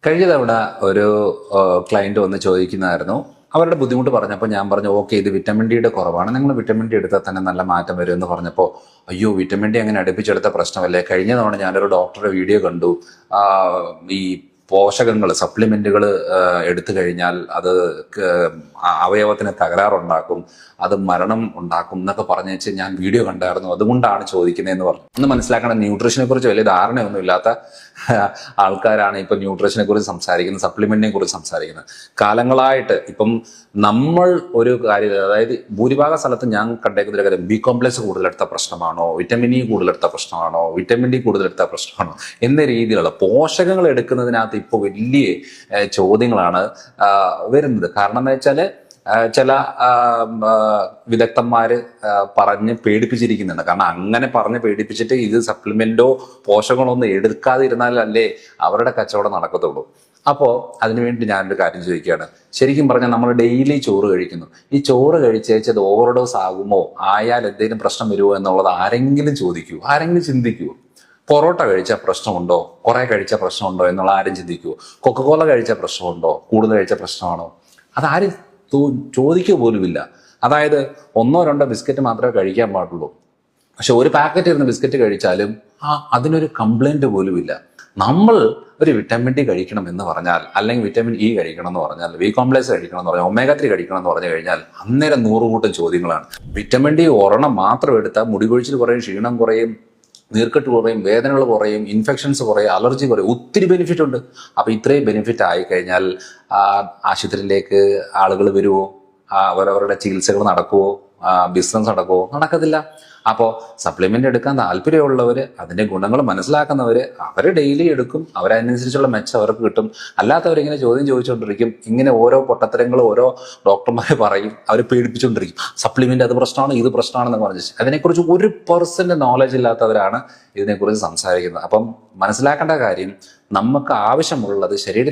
കഴിഞ്ഞ തവണ ഒരു ക്ലയന്റ് വന്ന് ചോദിക്കുന്നതായിരുന്നു. അവരുടെ ബുദ്ധിമുട്ട് പറഞ്ഞപ്പോൾ ഞാൻ പറഞ്ഞു, ഓക്കെ, ഇത് വിറ്റമിൻ ഡിയുടെ കുറവാണ്, നിങ്ങൾ വിറ്റമിൻ ഡി എടുത്താൽ തന്നെ നല്ല മാറ്റം വരും എന്ന് പറഞ്ഞപ്പോൾ, അയ്യോ, വിറ്റമിൻ ഡി അങ്ങനെ അടുപ്പിച്ചെടുത്ത പ്രശ്നമല്ലേ, കഴിഞ്ഞ തവണ ഞാനൊരു ഡോക്ടറുടെ വീഡിയോ കണ്ടു, ഈ പോഷകങ്ങൾ സപ്ലിമെന്റുകൾ എടുത്തു കഴിഞ്ഞാൽ അത് അവയവത്തിന് തകരാറുണ്ടാക്കും, അത് മരണം ഉണ്ടാക്കും എന്നൊക്കെ പറഞ്ഞു വെച്ച് ഞാൻ വീഡിയോ കണ്ടായിരുന്നു, അതുകൊണ്ടാണ് ചോദിക്കുന്നതെന്ന് പറഞ്ഞു. ഒന്ന് മനസ്സിലാക്കണം, ന്യൂട്രീഷനെ കുറിച്ച് വലിയ ധാരണയൊന്നും ഇല്ലാത്ത ആൾക്കാരാണ് ഇപ്പൊ ന്യൂട്രീഷനെ കുറിച്ച് സംസാരിക്കുന്നത്, സപ്ലിമെന്റിനെ കുറിച്ച് സംസാരിക്കുന്നത്. കാലങ്ങളായിട്ട് ഇപ്പം നമ്മൾ ഒരു കാര്യം, അതായത് ഭൂരിഭാഗ സ്ഥലത്ത് ഞാൻ കണ്ടേക്കുന്ന ഒരു കാര്യം, ബി കോംപ്ലക്സ് കൂടുതലെടുത്ത പ്രശ്നമാണോ, വിറ്റമിൻ ഇ കൂടുതലെടുത്ത പ്രശ്നമാണോ, വിറ്റമിൻ ഡി കൂടുതലെടുത്ത പ്രശ്നമാണോ എന്ന രീതിയിലുള്ള പോഷകങ്ങൾ എടുക്കുന്നതിനകത്ത് ഇപ്പോൾ വലിയ ചോദ്യങ്ങളാണ് വരുന്നത്. കാരണം എന്താ വെച്ചാല് ചില വിദഗ്ധന്മാര് പറഞ്ഞ് പേടിപ്പിച്ചിരിക്കുന്നുണ്ട്. കാരണം അങ്ങനെ പറഞ്ഞ് പേടിപ്പിച്ചിട്ട് ഇത് സപ്ലിമെന്റോ പോഷകങ്ങളോ ഒന്നും എടുക്കാതിരുന്നാലല്ലേ അവരുടെ കച്ചവടം നടക്കത്തുള്ളൂ. അപ്പോൾ അതിനുവേണ്ടി ഞാനൊരു കാര്യം ചോദിക്കുകയാണ്. ശരിക്കും പറഞ്ഞാൽ നമ്മൾ ഡെയിലി ചോറ് കഴിക്കുന്നു. ഈ ചോറ് കഴിച്ചത് ഓവർഡോസ് ആകുമോ, ആയാൽ എന്തെങ്കിലും പ്രശ്നം വരുമോ എന്നുള്ളത് ആരെങ്കിലും ചോദിക്കൂ, ആരെങ്കിലും ചിന്തിക്കൂ? പൊറോട്ട കഴിച്ച പ്രശ്നമുണ്ടോ, കുറെ കഴിച്ച പ്രശ്നമുണ്ടോ എന്നുള്ള ആരും ചിന്തിക്കുമോ? കൊക്കക്കോല കഴിച്ച പ്രശ്നമുണ്ടോ, കൂടുതൽ കഴിച്ച പ്രശ്നമാണോ? അതാരും ചോദിക്കുക പോലുമില്ല. അതായത് 1-2 ബിസ്ക്കറ്റ് മാത്രമേ കഴിക്കാൻ പാടുള്ളൂ. പക്ഷെ ഒരു പാക്കറ്റ് ഇരുന്ന് ബിസ്ക്കറ്റ് കഴിച്ചാലും അതിനൊരു കംപ്ലൈന്റ് പോലുമില്ല. നമ്മൾ ഒരു വിറ്റമിൻ ഡി കഴിക്കണം എന്ന് പറഞ്ഞാൽ, അല്ലെങ്കിൽ വിറ്റമിൻ ഇ കഴിക്കണം എന്ന് പറഞ്ഞാൽ, ബി കോംപ്ലക്സ് കഴിക്കണം എന്ന് പറഞ്ഞാൽ, ഒമേഗ 3 കഴിക്കണം എന്ന് പറഞ്ഞു കഴിഞ്ഞാൽ അന്നേരം 100 കൂട്ടം ചോദ്യങ്ങളാണ്. വിറ്റമിൻ ഡി ഒരെണ്ണം മാത്രം എടുത്താൽ മുടി കൊഴിച്ചിൽ കുറയും, ക്ഷീണം കുറയും, നീർക്കെട്ട് കുറയും, വേദനകൾ കുറയും, ഇൻഫെക്ഷൻസ് കുറയും, അലർജി കുറയും, ഒത്തിരി ബെനിഫിറ്റ് ഉണ്ട്. അപ്പൊ ഇത്രയും ബെനിഫിറ്റ് ആയി കഴിഞ്ഞാൽ ആശുപത്രിയിലേക്ക് ആളുകൾ വരുമോ, അവരവരുടെ ചികിത്സകൾ നടക്കുമോ, ബിസിനസ് നടക്കുമോ? നടക്കത്തില്ല. അപ്പോൾ സപ്ലിമെന്റ് എടുക്കാൻ താല്പര്യമുള്ളവര്, അതിന്റെ ഗുണങ്ങൾ മനസ്സിലാക്കുന്നവര്, അവർ ഡെയിലി എടുക്കും, അവരനുസരിച്ചുള്ള മെച്ചം അവർക്ക് കിട്ടും. അല്ലാത്തവരിങ്ങനെ ചോദ്യം ചോദിച്ചുകൊണ്ടിരിക്കും. ഇങ്ങനെ ഓരോ പൊട്ടത്തരങ്ങളും ഓരോ ഡോക്ടർമാർ പറയും, അവർ പേടിപ്പിച്ചുകൊണ്ടിരിക്കും. സപ്ലിമെന്റ് അത് പ്രശ്നമാണ്, ഇത് പ്രശ്നമാണെന്ന് പറഞ്ഞു. അതിനെക്കുറിച്ച് 1% നോളജ് ഇല്ലാത്തവരാണ് ഇതിനെക്കുറിച്ച് സംസാരിക്കുന്നത്. അപ്പം മനസ്സിലാക്കേണ്ട കാര്യം, നമുക്ക് ആവശ്യമുള്ളത് ശരീരത്തിൽ